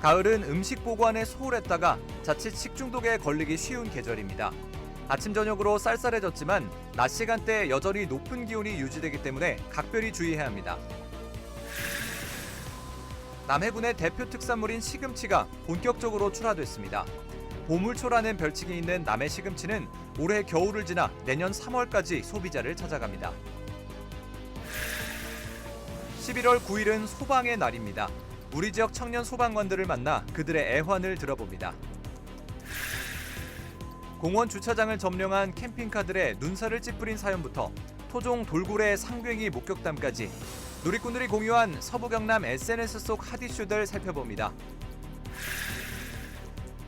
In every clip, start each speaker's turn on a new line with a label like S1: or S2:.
S1: 가을은 음식 보관에 소홀했다가 자칫 식중독에 걸리기 쉬운 계절입니다. 아침 저녁으로 쌀쌀해졌지만 낮 시간대 여전히 높은 기온이 유지되기 때문에 각별히 주의해야 합니다. 남해군의 대표 특산물인 시금치가 본격적으로 출하됐습니다. 보물초라는 별칭이 있는 남해 시금치는 올해 겨울을 지나 내년 3월까지 소비자를 찾아갑니다. 11월 9일은 소방의 날입니다. 우리 지역 청년 소방관들을 만나 그들의 애환을 들어봅니다. 공원 주차장을 점령한 캠핑카들의 눈살을 찌푸린 사연부터 토종 돌고래 상괭이 목격담까지 누리꾼들이 공유한 서부 경남 SNS 속 핫이슈들 살펴봅니다.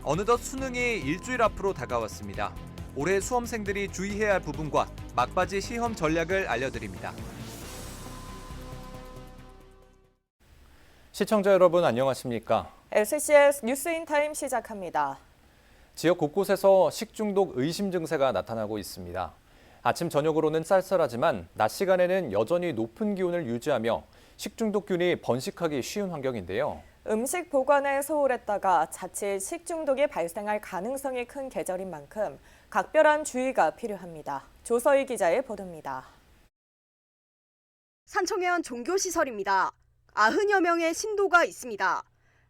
S1: 어느덧 수능이 일주일 앞으로 다가왔습니다. 올해 수험생들이 주의해야 할 부분과 막바지 시험 전략을 알려드립니다. 시청자 여러분 안녕하십니까?
S2: SCS 뉴스인타임 시작합니다.
S1: 지역 곳곳에서 식중독 의심 증세가 나타나고 있습니다. 아침 저녁으로는 쌀쌀하지만 낮 시간에는 여전히 높은 기온을 유지하며 식중독균이 번식하기 쉬운 환경인데요.
S2: 음식 보관에 소홀했다가 자칫 식중독이 발생할 가능성이 큰 계절인 만큼 각별한 주의가 필요합니다. 조서희 기자의 보도입니다.
S3: 산청해안 종교시설입니다. 90여 명의 신도가 있습니다.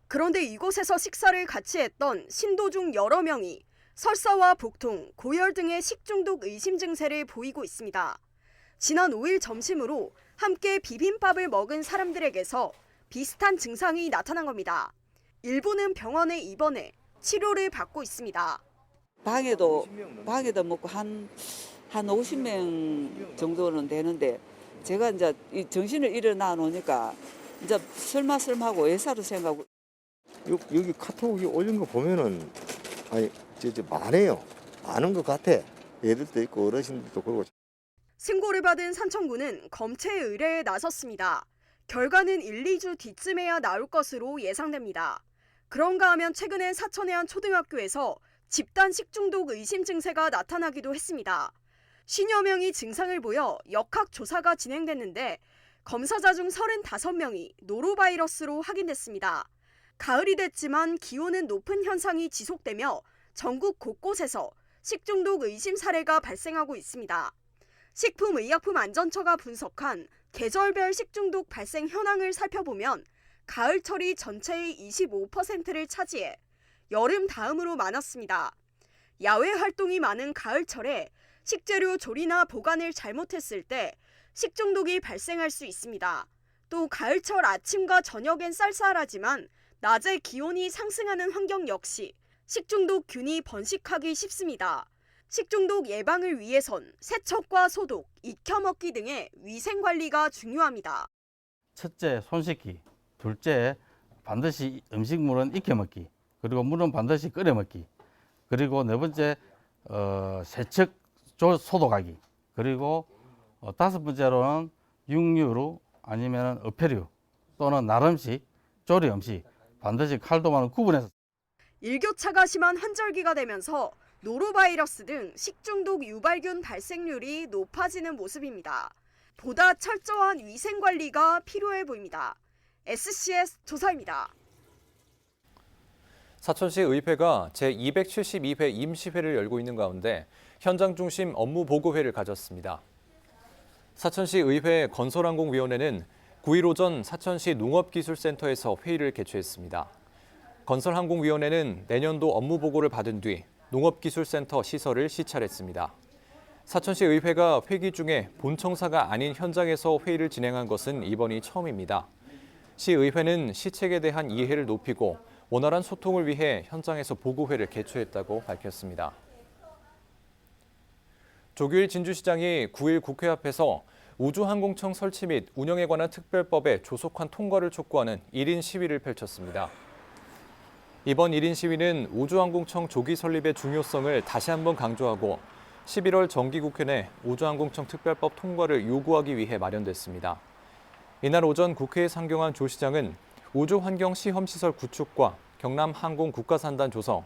S3: 그런데 이곳에서 식사를 같이 했던 신도 중 여러 명이 설사와 복통, 고열 등의 식중독 의심 증세를 보이고 있습니다. 지난 5일 점심으로 함께 비빔밥을 먹은 사람들에게서 비슷한 증상이 나타난 겁니다. 일부는 병원에 입원해 치료를 받고 있습니다.
S4: 방에도 먹고 한 50명 정도는 되는데 제가 이제 이 정신을 일어나 놓으니까 이제 설마하고 예사로 생각하고
S5: 여기 카톡에 올린 거 보면은 아니 많아요. 많은 것 같아. 애들도 있고 어르신들도 그러고.
S3: 신고를 받은 산청구는 검체 의뢰에 나섰습니다. 결과는 1, 2주 뒤쯤에야 나올 것으로 예상됩니다. 그런가 하면 최근에 사천해안 초등학교에서 집단 식중독 의심 증세가 나타나기도 했습니다. 50여 명이 증상을 보여 역학 조사가 진행됐는데 검사자 중 35명이 노로바이러스로 확인됐습니다. 가을이 됐지만 기온은 높은 현상이 지속되며 전국 곳곳에서 식중독 의심 사례가 발생하고 있습니다. 식품의약품안전처가 분석한 계절별 식중독 발생 현황을 살펴보면 가을철이 전체의 25%를 차지해 여름 다음으로 많았습니다. 야외 활동이 많은 가을철에 식재료 조리나 보관을 잘못했을 때 식중독이 발생할 수 있습니다. 또 가을철 아침과 저녁엔 쌀쌀하지만 낮에 기온이 상승하는 환경 역시 식중독균이 번식하기 쉽습니다. 식중독 예방을 위해선 세척과 소독, 익혀먹기 등의 위생관리가 중요합니다.
S6: 첫째, 손 씻기. 둘째, 반드시 음식물은 익혀먹기. 그리고 물은 반드시 끓여먹기. 그리고 네 번째, 세척, 소독하기. 그리고 다섯 번째로는 육류로 아니면 어패류 또는 날음식, 조리 음식 반드시 칼도마는 구분해서.
S3: 일교차가 심한 환절기가 되면서 노로바이러스 등 식중독 유발균 발생률이 높아지는 모습입니다. 보다 철저한 위생관리가 필요해 보입니다. SCS 조사입니다.
S1: 사천시 의회가 제272회 임시회를 열고 있는 가운데 현장 중심 업무 보고회를 가졌습니다. 사천시 의회 건설항공위원회는 9일 오전 사천시 농업기술센터에서 회의를 개최했습니다. 건설항공위원회는 내년도 업무 보고를 받은 뒤 농업기술센터 시설을 시찰했습니다. 사천시 의회가 회기 중에 본청사가 아닌 현장에서 회의를 진행한 것은 이번이 처음입니다. 시의회는 시책에 대한 이해를 높이고 원활한 소통을 위해 현장에서 보고회를 개최했다고 밝혔습니다. 조규일 진주시장이 9일 국회 앞에서 우주항공청 설치 및 운영에 관한 특별법의 조속한 통과를 촉구하는 1인 시위를 펼쳤습니다. 이번 1인 시위는 우주항공청 조기 설립의 중요성을 다시 한번 강조하고 11월 정기국회 내 우주항공청 특별법 통과를 요구하기 위해 마련됐습니다. 이날 오전 국회에 상경한 조 시장은 우주환경시험시설 구축과 경남항공 국가산단 조성,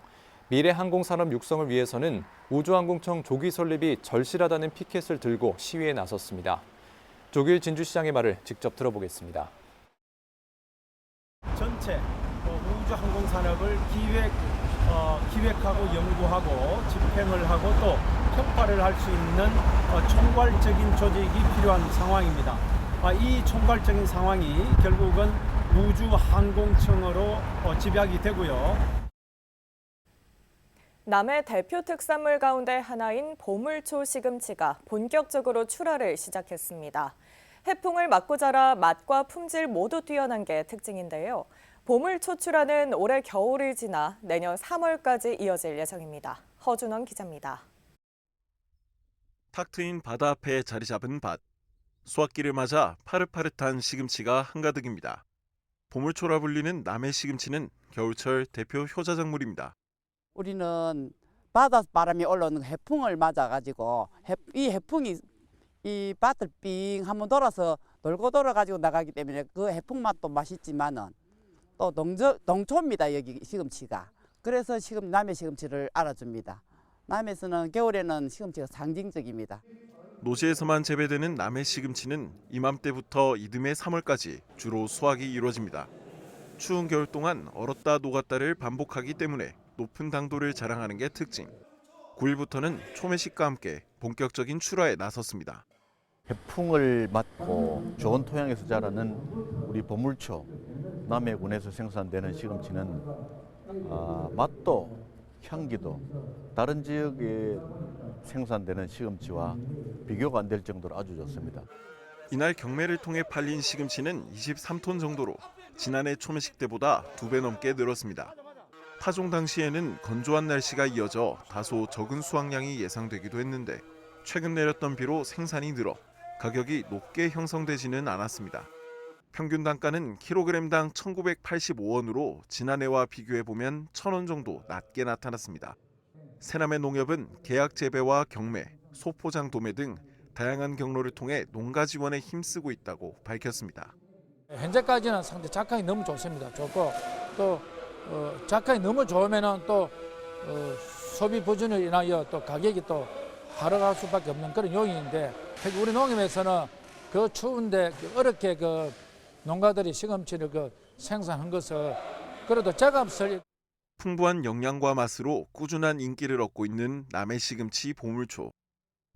S1: 미래항공산업 육성을 위해서는 우주항공청 조기 설립이 절실하다는 피켓을 들고 시위에 나섰습니다. 조규일 진주시장의 말을 직접 들어보겠습니다.
S7: 전체 우주 우주 항공 산업을 기획하고 연구하고 집행을 하고 또 평가를 할 수 있는 총괄적인 조직이 필요한 상황입니다. 이 총괄적인 상황이 결국은 우주항공청으로 집약이 되고요.
S2: 남해 대표 특산물 가운데 하나인 보물초 시금치가 본격적으로 출하를 시작했습니다. 해풍을 맞고 자라 맛과 품질 모두 뛰어난 게 특징인데요. 보물초 출하는 올해 겨울을 지나 내년 3월까지 이어질 예정입니다. 허준원 기자입니다.
S8: 탁 트인 바다 앞에 자리 잡은 밭. 수확기를 맞아 파릇파릇한 시금치가 한가득입니다. 보물초라 불리는 남해 시금치는 겨울철 대표 효자작물입니다.
S9: 우리는 바닷바람이 올라오는 해풍을 맞아가지고 이 해풍이 이 밭을 삥 한번 돌아서 돌고 돌아가지고 나가기 때문에 그 해풍 맛도 맛있지만은 또 농초입니다. 여기 시금치가. 그래서 남해 시금치를 알아줍니다. 남해에서는 겨울에는 시금치가 상징적입니다.
S8: 노지에서만 재배되는 남해 시금치는 이맘때부터 이듬해 3월까지 주로 수확이 이루어집니다. 추운 겨울 동안 얼었다 녹았다를 반복하기 때문에 높은 당도를 자랑하는 게 특징. 9일부터는 초매식과 함께 본격적인 출하에 나섰습니다.
S10: 해풍을 맞고 좋은 토양에서 자라는 우리 보물초 남해군에서 생산되는 시금치는 맛도 향기도 다른 지역에 생산되는 시금치와 비교가 안 될 정도로 아주 좋습니다.
S8: 이날 경매를 통해 팔린 시금치는 23톤 정도로 지난해 초매식 때보다 2배 넘게 늘었습니다. 파종 당시에는 건조한 날씨가 이어져 다소 적은 수확량이 예상되기도 했는데 최근 내렸던 비로 생산이 늘어 가격이 높게 형성되지는 않았습니다. 평균 단가는 킬로그램당 1,985원으로 지난해와 비교해보면 1,000원 정도 낮게 나타났습니다. 새남해 농협은 계약 재배와 경매, 소포장 도매 등 다양한 경로를 통해 농가 지원에 힘쓰고 있다고 밝혔습니다.
S11: 현재까지는 상대 작황이 너무 좋습니다. 좋고 또 작황이 너무 좋으면은 또 소비 부진으로 인하여 또 가격이 또 하락할 수밖에 없는 그런 요인인데 특히 우리 농협에서는 그 추운데 어렵게 그 농가들이 시금치를 생산한 것을 그래도 제값을
S8: 풍부한 영양과 맛으로 꾸준한 인기를 얻고 있는 남해 시금치 보물초.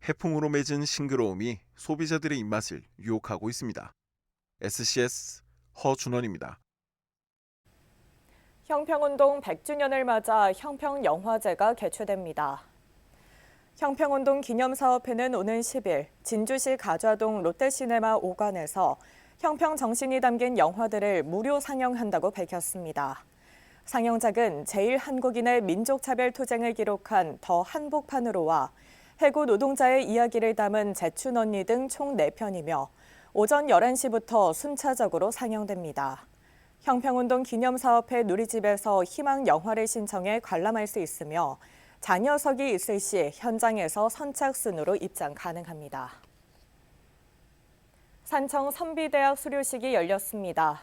S8: 해풍으로 맺은 싱그러움이 소비자들의 입맛을 유혹하고 있습니다. SCS 허준원입니다.
S2: 형평운동 100주년을 맞아 형평영화제가 개최됩니다. 형평운동 기념사업회는 오는 10일 진주시 가좌동 롯데시네마 5관에서 형평 정신이 담긴 영화들을 무료 상영한다고 밝혔습니다. 상영작은 제1한국인의 민족차별 투쟁을 기록한 더 한복판으로와 해고 노동자의 이야기를 담은 재춘 언니 등 총 4편이며 오전 11시부터 순차적으로 상영됩니다. 형평운동 기념사업회 누리집에서 희망 영화를 신청해 관람할 수 있으며 자녀석이 있을 시 현장에서 선착순으로 입장 가능합니다. 산청 선비대학 수료식이 열렸습니다.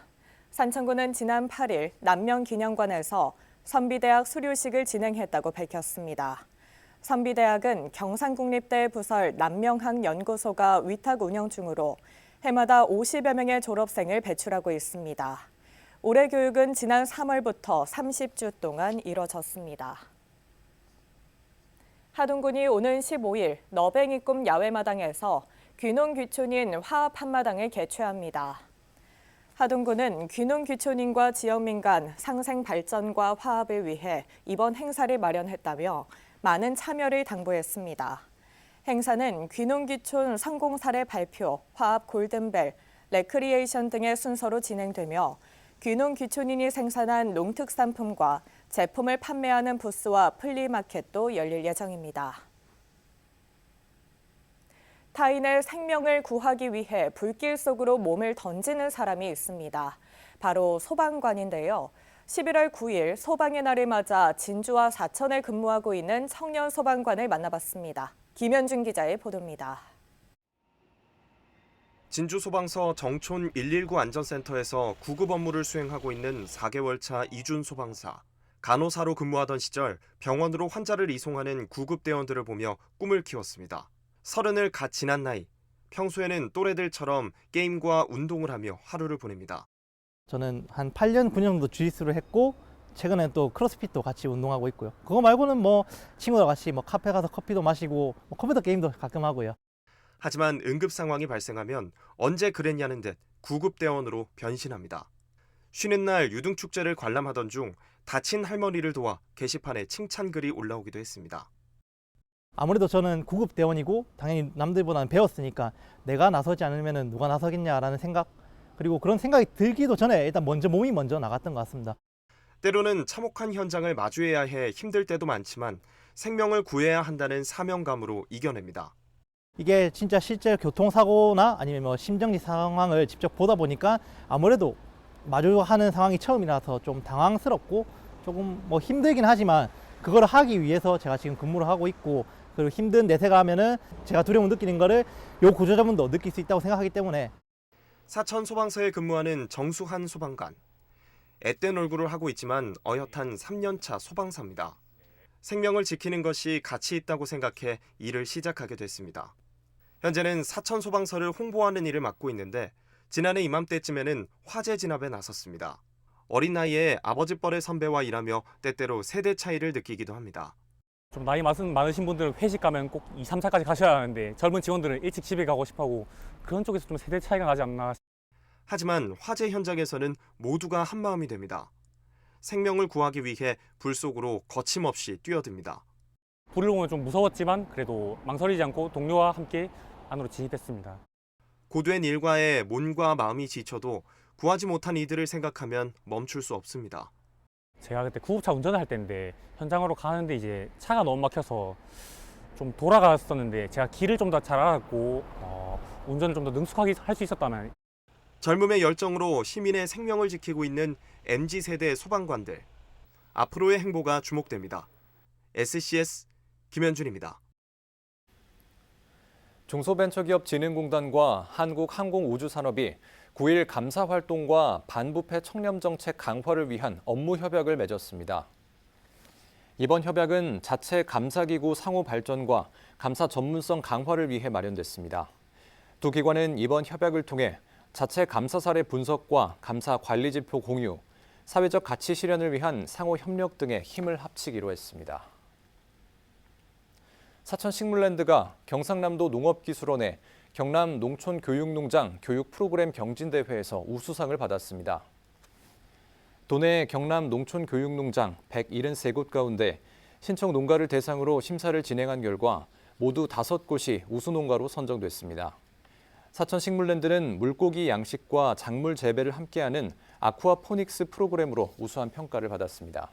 S2: 산청구는 지난 8일 남명기념관에서 선비대학 수료식을 진행했다고 밝혔습니다. 선비대학은 경상국립대 부설 남명학연구소가 위탁 운영 중으로 해마다 50여 명의 졸업생을 배출하고 있습니다. 올해 교육은 지난 3월부터 30주 동안 이뤄졌습니다. 하동군이 오는 15일 너뱅이꿈 야외마당에서 귀농귀촌인 화합 한마당을 개최합니다. 하동군은 귀농귀촌인과 지역민 간 상생 발전과 화합을 위해 이번 행사를 마련했다며 많은 참여를 당부했습니다. 행사는 귀농귀촌 성공 사례 발표, 화합 골든벨, 레크리에이션 등의 순서로 진행되며 귀농귀촌인이 생산한 농특산품과 제품을 판매하는 부스와 플리마켓도 열릴 예정입니다. 타인의 생명을 구하기 위해 불길 속으로 몸을 던지는 사람이 있습니다. 바로 소방관인데요. 11월 9일 소방의 날을 맞아 진주와 사천에 근무하고 있는 청년 소방관을 만나봤습니다. 김현준 기자의 보도입니다.
S12: 진주소방서 정촌 119 안전센터에서 구급 업무를 수행하고 있는 4개월 차 이준 소방사. 간호사로 근무하던 시절 병원으로 환자를 이송하는 구급대원들을 보며 꿈을 키웠습니다. 30을 갓 지난 나이, 평소에는 또래들처럼 게임과 운동을 하며 하루를 보냅니다.
S13: 저는 한 8년, 9년 정도 주짓수를 했고 최근엔 또 크로스핏도 같이 운동하고 있고요. 그거 말고는 뭐 친구들 같이 뭐 카페 가서 커피도 마시고 뭐 컴퓨터 게임도 가끔 하고요.
S12: 하지만 응급 상황이 발생하면 언제 그랬냐는 듯 구급대원으로 변신합니다. 쉬는 날 유등축제를 관람하던 중 다친 할머니를 도와 게시판에 칭찬글이 올라오기도 했습니다.
S13: 아무래도 저는 구급대원이고 당연히 남들보다는 배웠으니까 내가 나서지 않으면 누가 나서겠냐라는 생각, 그리고 그런 생각이 들기도 전에 일단 몸이 먼저 나갔던 것 같습니다.
S12: 때로는 참혹한 현장을 마주해야 해 힘들 때도 많지만 생명을 구해야 한다는 사명감으로 이겨냅니다.
S13: 이게 진짜 실제 교통사고나 아니면 뭐 심정지 상황을 직접 보다 보니까 아무래도 마주하는 상황이 처음이라서 좀 당황스럽고 조금 뭐 힘들긴 하지만 그걸 하기 위해서 제가 지금 근무를 하고 있고, 그리고 힘든 내세가 하면은 제가 두려움 느끼는 거를 요 구조자분도 느낄 수 있다고 생각하기 때문에.
S12: 사천 소방서에 근무하는 정수한 소방관. 앳된 얼굴을 하고 있지만 어엿한 3년차 소방사입니다. 생명을 지키는 것이 가치 있다고 생각해 일을 시작하게 됐습니다. 현재는 사천 소방서를 홍보하는 일을 맡고 있는데 지난해 이맘때쯤에는 화재 진압에 나섰습니다. 어린 나이에 아버지 뻘의 선배와 일하며 때때로 세대 차이를 느끼기도 합니다.
S14: 좀 나이 많으신 분들은 회식 가면 꼭 2, 3사까지 가셔야 하는데 젊은 직원들은 일찍 집에 가고 싶어하고 그런 쪽에서 좀 세대 차이가 나지 않나.
S12: 하지만 화재 현장에서는 모두가 한마음이 됩니다. 생명을 구하기 위해 불 속으로 거침없이 뛰어듭니다.
S14: 불을 보면 좀 무서웠지만 그래도 망설이지 않고 동료와 함께 안으로 진입했습니다.
S12: 고된 일과에 몸과 마음이 지쳐도 구하지 못한 이들을 생각하면 멈출 수 없습니다.
S14: 제가 그때 구급차 운전을 할 때인데 현장으로 가는데 이제 차가 너무 막혀서 좀 돌아갔었는데 제가 길을 좀 더 잘 알았고 운전을 좀 더 능숙하게 할 수 있었다면.
S12: 젊음의 열정으로 시민의 생명을 지키고 있는 MZ세대 소방관들. 앞으로의 행보가 주목됩니다. SCS 김현준입니다.
S1: 중소벤처기업진흥공단과 한국항공우주산업이 9일 감사활동과 반부패 청렴정책 강화를 위한 업무 협약을 맺었습니다. 이번 협약은 자체 감사기구 상호 발전과 감사 전문성 강화를 위해 마련됐습니다. 두 기관은 이번 협약을 통해 자체 감사 사례 분석과 감사 관리 지표 공유, 사회적 가치 실현을 위한 상호 협력 등에 힘을 합치기로 했습니다. 사천식물랜드가 경상남도 농업기술원의 경남 농촌교육농장 교육 프로그램 경진대회에서 우수상을 받았습니다. 도내 경남 농촌교육농장 173곳 가운데 신청 농가를 대상으로 심사를 진행한 결과 모두 5곳이 우수농가로 선정됐습니다. 사천식물랜드는 물고기 양식과 작물 재배를 함께하는 아쿠아포닉스 프로그램으로 우수한 평가를 받았습니다.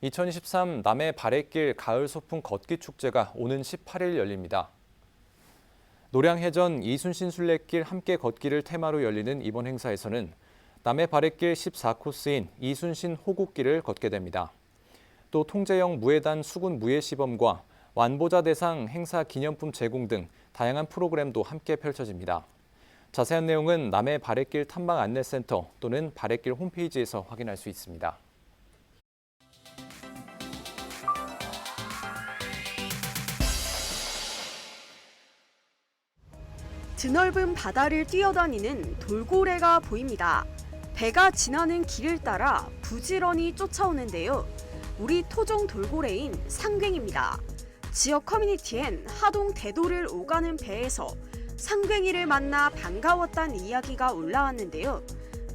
S1: 2023 남해 바래길 가을 소풍 걷기 축제가 오는 18일 열립니다. 노량해전 이순신 순례길 함께 걷기를 테마로 열리는 이번 행사에서는 남해 바래길 14코스인 이순신 호국길을 걷게 됩니다. 또 통제형 무해단 수군 무예시범과 완보자 대상 행사 기념품 제공 등 다양한 프로그램도 함께 펼쳐집니다. 자세한 내용은 남해 바래길 탐방 안내센터 또는 바래길 홈페이지에서 확인할 수 있습니다.
S3: 드넓은 바다를 뛰어다니는 돌고래가 보입니다. 배가 지나는 길을 따라 부지런히 쫓아오는데요. 우리 토종 돌고래인 상괭입니다. 지역 커뮤니티엔 하동 대도를 오가는 배에서 상괭이를 만나 반가웠다는 이야기가 올라왔는데요.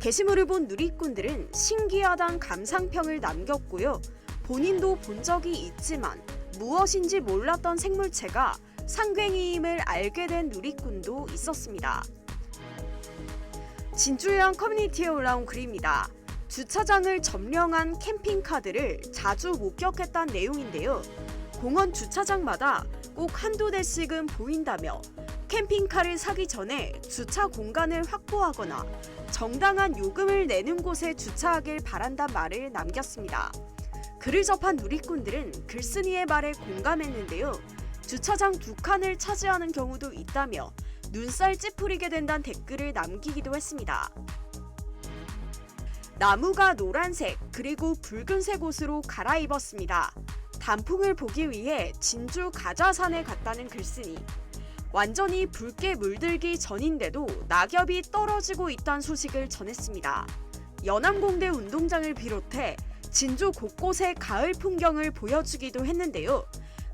S3: 게시물을 본 누리꾼들은 신기하다는 감상평을 남겼고요. 본인도 본 적이 있지만 무엇인지 몰랐던 생물체가 상괭이임을 알게 된 누리꾼도 있었습니다. 진주해안 커뮤니티에 올라온 글입니다. 주차장을 점령한 캠핑카들을 자주 목격했다는 내용인데요. 공원 주차장마다 꼭 한두 대씩은 보인다며 캠핑카를 사기 전에 주차 공간을 확보하거나 정당한 요금을 내는 곳에 주차하길 바란다는 말을 남겼습니다. 글을 접한 누리꾼들은 글쓴이의 말에 공감했는데요. 주차장 2칸을 차지하는 경우도 있다며 눈살 찌푸리게 된다는 댓글을 남기기도 했습니다. 나무가 노란색 그리고 붉은색 옷으로 갈아입었습니다. 단풍을 보기 위해 진주 가자산에 갔다는 글쓴이. 완전히 붉게 물들기 전인데도 낙엽이 떨어지고 있다는 소식을 전했습니다. 연암공대 운동장을 비롯해 진주 곳곳의 가을 풍경을 보여주기도 했는데요.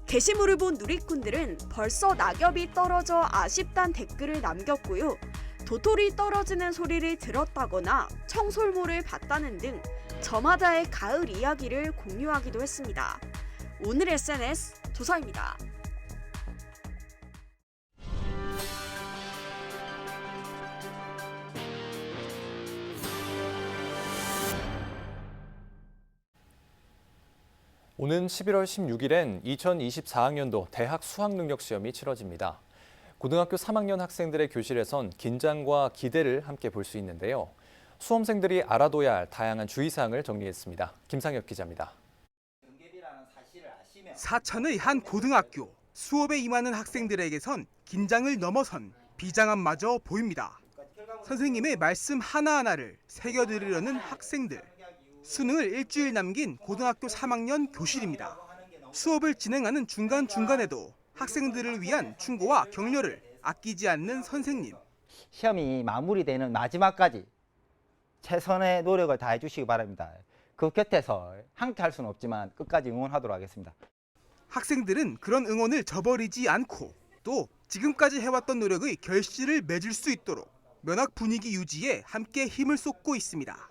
S3: 게시물을 본 누리꾼들은 벌써 낙엽이 떨어져 아쉽단 댓글을 남겼고요. 도토리 떨어지는 소리를 들었다거나 청솔모를 봤다는 등 저마다의 가을 이야기를 공유하기도 했습니다. 오늘 SNS 조서입니다.
S1: 오는 11월 16일엔 2024학년도 대학 수학능력시험이 치러집니다. 고등학교 3학년 학생들의 교실에선 긴장과 기대를 함께 볼 수 있는데요. 수험생들이 알아둬야 할 다양한 주의사항을 정리했습니다. 김상혁 기자입니다.
S15: 사천의 한 고등학교, 수업에 임하는 학생들에게선 긴장을 넘어선 비장함마저 보입니다. 선생님의 말씀 하나하나를 새겨들으려는 학생들. 수능을 일주일 남긴 고등학교 3학년 교실입니다. 수업을 진행하는 중간중간에도 학생들을 위한 충고와 격려를 아끼지 않는 선생님.
S16: 시험이 마무리되는 마지막까지 최선의 노력을 다해 주시기 바랍니다. 그 곁에서 함께 할 수는 없지만 끝까지 응원하도록 하겠습니다.
S15: 학생들은 그런 응원을 저버리지 않고 또 지금까지 해왔던 노력의 결실을 맺을 수 있도록 면학 분위기 유지에 함께 힘을 쏟고 있습니다.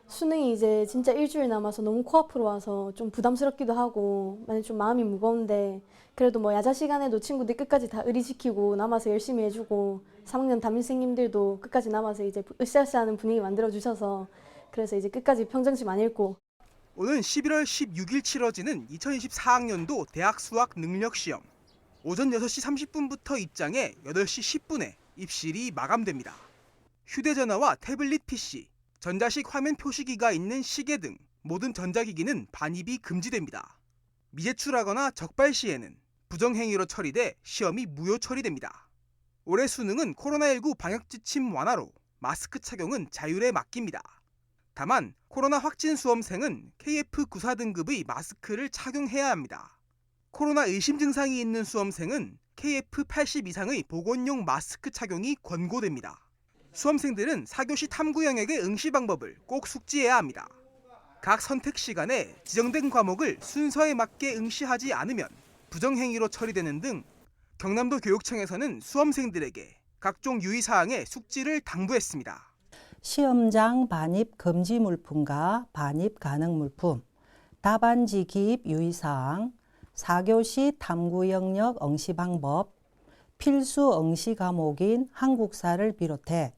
S17: 수능이 이제 진짜 일주일 남아서 너무 코앞으로 와서 좀 부담스럽기도 하고 많이 좀 마음이 무거운데 그래도 뭐 야자 시간에도 친구들 끝까지 다 의리 지키고 남아서 열심히 해주고 3학년 담임선생님들도 끝까지 남아서 이제 으쌰으쌰하는 분위기 만들어 주셔서 그래서 이제 끝까지 평정심 안 잃고
S15: 오는 11월 16일 치러지는 2024학년도 대학 수학 능력 시험. 오전 6시 30분부터 입장해 8시 10분에 입실이 마감됩니다. 휴대전화와 태블릿 PC, 전자식 화면 표시기가 있는 시계 등 모든 전자기기는 반입이 금지됩니다. 미제출하거나 적발 시에는 부정행위로 처리돼 시험이 무효 처리됩니다. 올해 수능은 코로나19 방역지침 완화로 마스크 착용은 자율에 맡깁니다. 다만 코로나 확진 수험생은 KF94 등급의 마스크를 착용해야 합니다. 코로나 의심 증상이 있는 수험생은 KF80 이상의 보건용 마스크 착용이 권고됩니다. 수험생들은 4교시 탐구 영역의 응시 방법을 꼭 숙지해야 합니다. 각 선택 시간에 지정된 과목을 순서에 맞게 응시하지 않으면 부정행위로 처리되는 등 경남도 교육청에서는 수험생들에게 각종 유의사항의 숙지를 당부했습니다.
S18: 시험장 반입 금지 물품과 반입 가능 물품, 답안지 기입 유의사항, 4교시 탐구 영역 응시 방법, 필수 응시 과목인 한국사를 비롯해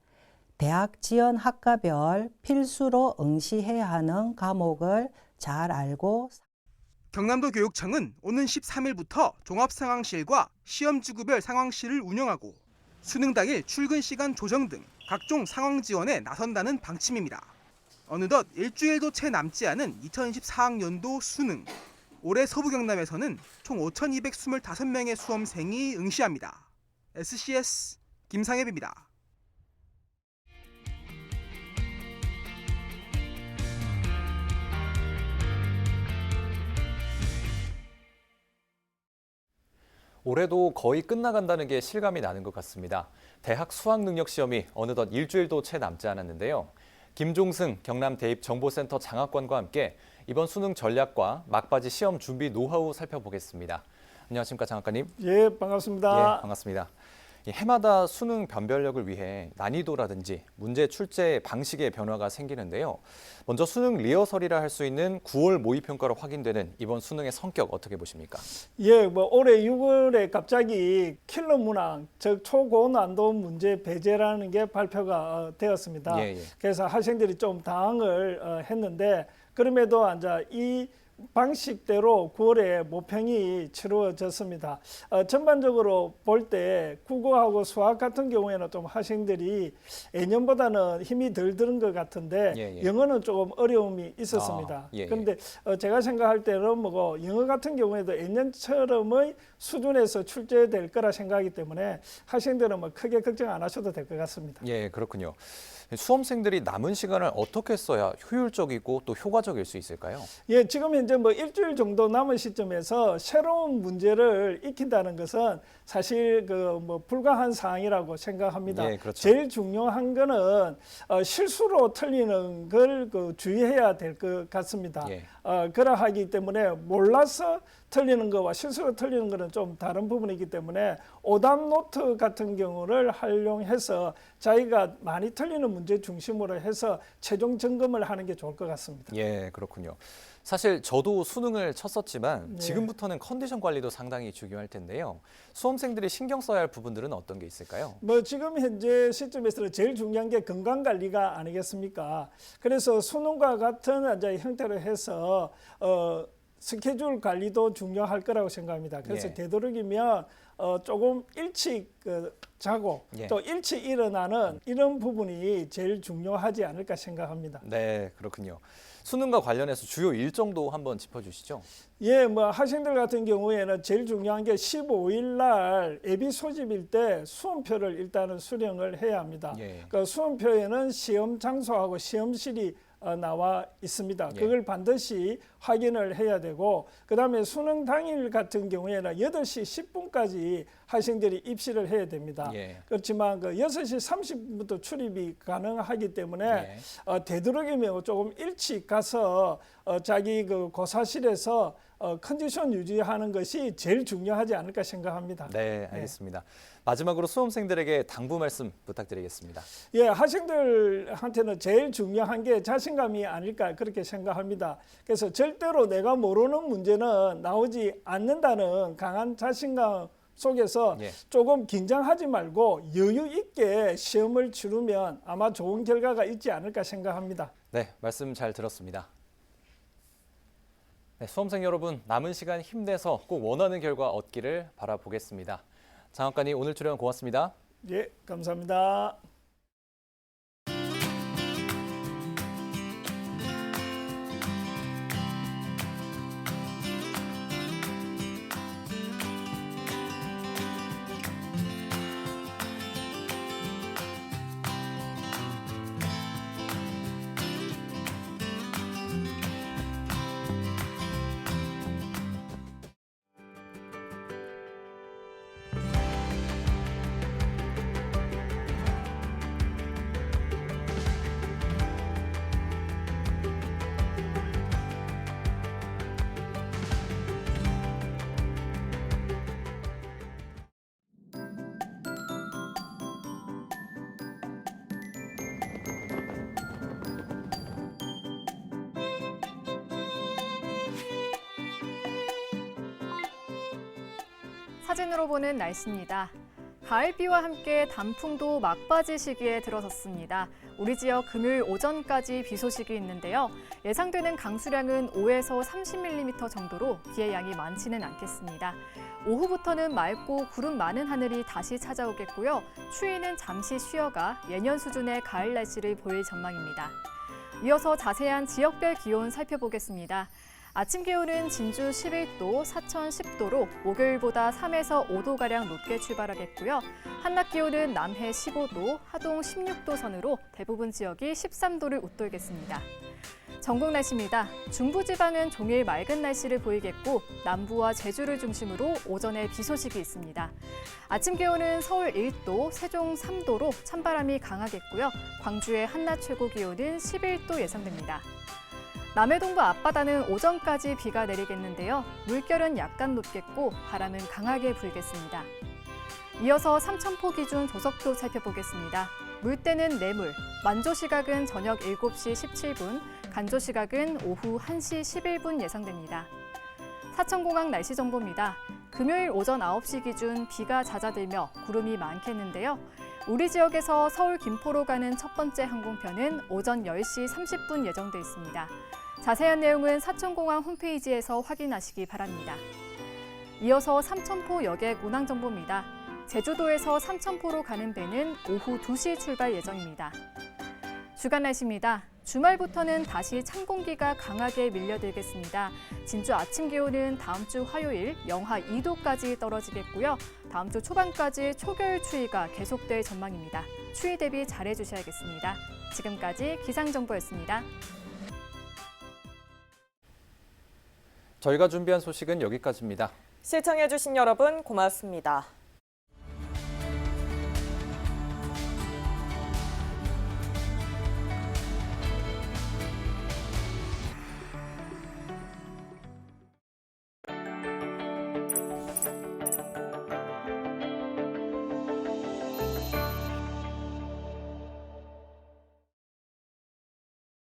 S18: 대학 지원 학과별 필수로 응시해야 하는 과목을 잘 알고
S15: 경남도 교육청은 오는 13일부터 종합상황실과 시험지구별 상황실을 운영하고 수능 당일 출근 시간 조정 등 각종 상황 지원에 나선다는 방침입니다. 어느덧 일주일도 채 남지 않은 2024학년도 수능. 올해 서부 경남에서는 총 5,225명의 수험생이 응시합니다. SCS 김상엽입니다.
S1: 올해도 거의 끝나간다는 게 실감이 나는 것 같습니다. 대학 수학능력시험이 어느덧 일주일도 채 남지 않았는데요. 김종승 경남대입정보센터 장학관과 함께 이번 수능 전략과 막바지 시험 준비 노하우 살펴보겠습니다. 안녕하십니까 장학관님.
S19: 예, 반갑습니다.
S1: 예, 반갑습니다. 해마다 수능 변별력을 위해 난이도라든지 문제 출제 방식의 변화가 생기는데요. 먼저 수능 리허설이라 할 수 있는 9월 모의평가로 확인되는 이번 수능의 성격 어떻게 보십니까?
S19: 예, 올해 6월에 갑자기 킬러 문항, 즉 초고난도 문제 배제라는 게 발표가 되었습니다.
S1: 예.
S19: 그래서 학생들이 좀 당황을 했는데 그럼에도 이 방식대로 9월에 모평이 치루어졌습니다. 전반적으로 볼 때 국어하고 수학 같은 경우에는 좀 학생들이 예년보다는 힘이 덜 드는 것 같은데 영어는 조금 어려움이 있었습니다. 그런데 제가 생각할 때는 영어 같은 경우에도 예년처럼의 수준에서 출제될 거라 생각하기 때문에 학생들은 크게 걱정 안 하셔도 될 것 같습니다.
S1: 예, 그렇군요. 수험생들이 남은 시간을 어떻게 써야 효율적이고 또 효과적일 수 있을까요?
S19: 예, 지금 현재 뭐 일주일 정도 남은 시점에서 새로운 문제를 익힌다는 것은 사실 그 뭐 불가한 사항이라고 생각합니다.
S1: 예, 그렇죠.
S19: 제일 중요한 거는 실수로 틀리는 걸 주의해야 될 것 같습니다.
S1: 예.
S19: 그러하기 때문에 몰라서 틀리는 거와 실수로 틀리는 거는 좀 다른 부분이기 때문에 오답 노트 같은 경우를 활용해서 자기가 많이 틀리는 문제 중심으로 해서 최종 점검을 하는 게 좋을 것 같습니다.
S1: 예, 그렇군요. 사실 저도 수능을 쳤었지만
S19: 네.
S1: 지금부터는 컨디션 관리도 상당히 중요할 텐데요. 수험생들이 신경 써야 할 부분들은 어떤 게 있을까요?
S19: 뭐 지금 현재 시점에서는 제일 중요한 게 건강 관리가 아니겠습니까? 그래서 수능과 같은 이제 형태로 해서 스케줄 관리도 중요할 거라고 생각합니다. 그래서
S1: 예.
S19: 되도록이면 조금 일찍 자고
S1: 예.
S19: 또 일찍 일어나는 이런 부분이 제일 중요하지 않을까 생각합니다.
S1: 네, 그렇군요. 수능과 관련해서 주요 일정도 한번 짚어주시죠.
S19: 예, 뭐 학생들 같은 경우에는 제일 중요한 게 15일 날 예비 소집일 때 수험표를 일단은 수령을 해야 합니다.
S1: 예.
S19: 그 수험표에는 시험 장소하고 시험실이 나와 있습니다.
S1: 예.
S19: 그걸 반드시 확인을 해야 되고 그다음에 수능 당일 같은 경우에는 8시 10분까지 학생들이 입시를 해야 됩니다.
S1: 예.
S19: 그렇지만 그 6시 30분부터 출입이 가능하기 때문에 되도록이면 조금 일찍 가서 자기 그 고사실에서 컨디션 유지하는 것이 제일 중요하지 않을까 생각합니다.
S1: 네, 알겠습니다. 마지막으로 수험생들에게 당부 말씀 부탁드리겠습니다.
S19: 예, 학생들한테는 제일 중요한 게 자신감이 아닐까 그렇게 생각합니다. 그래서 절대로 내가 모르는 문제는 나오지 않는다는 강한 자신감 속에서
S1: 예.
S19: 조금 긴장하지 말고 여유 있게 시험을 치르면 아마 좋은 결과가 있지 않을까 생각합니다.
S1: 네, 말씀 잘 들었습니다. 네, 수험생 여러분, 남은 시간 힘내서 꼭 원하는 결과 얻기를 바라보겠습니다. 장학관님, 오늘 출연 고맙습니다.
S19: 예, 감사합니다.
S20: 사진으로 보는 날씨입니다. 가을비와 함께 단풍도 막바지 시기에 들어섰습니다. 우리 지역 금요일 오전까지 비 소식이 있는데요. 예상되는 강수량은 5에서 30mm 정도로 비의 양이 많지는 않겠습니다. 오후부터는 맑고 구름 많은 하늘이 다시 찾아오겠고요. 추위는 잠시 쉬어가 예년 수준의 가을 날씨를 보일 전망입니다. 이어서 자세한 지역별 기온 살펴보겠습니다. 아침 기온은 진주 11도, 사천 10도로 목요일보다 3에서 5도가량 높게 출발하겠고요. 한낮 기온은 남해 15도, 하동 16도 선으로 대부분 지역이 13도를 웃돌겠습니다. 전국 날씨입니다. 중부지방은 종일 맑은 날씨를 보이겠고 남부와 제주를 중심으로 오전에 비 소식이 있습니다. 아침 기온은 서울 1도, 세종 3도로 찬바람이 강하겠고요. 광주의 한낮 최고 기온은 11도 예상됩니다. 남해 동부 앞바다는 오전까지 비가 내리겠는데요. 물결은 약간 높겠고 바람은 강하게 불겠습니다. 이어서 삼천포 기준 조석도 살펴보겠습니다. 물때는 내물, 만조 시각은 저녁 7시 17분, 간조 시각은 오후 1시 11분 예상됩니다. 사천공항 날씨 정보입니다. 금요일 오전 9시 기준 비가 잦아들며 구름이 많겠는데요. 우리 지역에서 서울 김포로 가는 첫 번째 항공편은 오전 10시 30분 예정돼 있습니다. 자세한 내용은 사천공항 홈페이지에서 확인하시기 바랍니다. 이어서 삼천포 여객 운항 정보입니다. 제주도에서 삼천포로 가는 배는 오후 2시 출발 예정입니다. 주간 날씨입니다. 주말부터는 다시 찬 공기가 강하게 밀려들겠습니다. 진주 아침 기온은 다음 주 화요일 영하 2도까지 떨어지겠고요. 다음 주 초반까지 초겨울 추위가 계속될 전망입니다. 추위 대비 잘해주셔야겠습니다. 지금까지 기상정보였습니다.
S1: 저희가 준비한 소식은 여기까지입니다.
S2: 시청해주신 여러분 고맙습니다.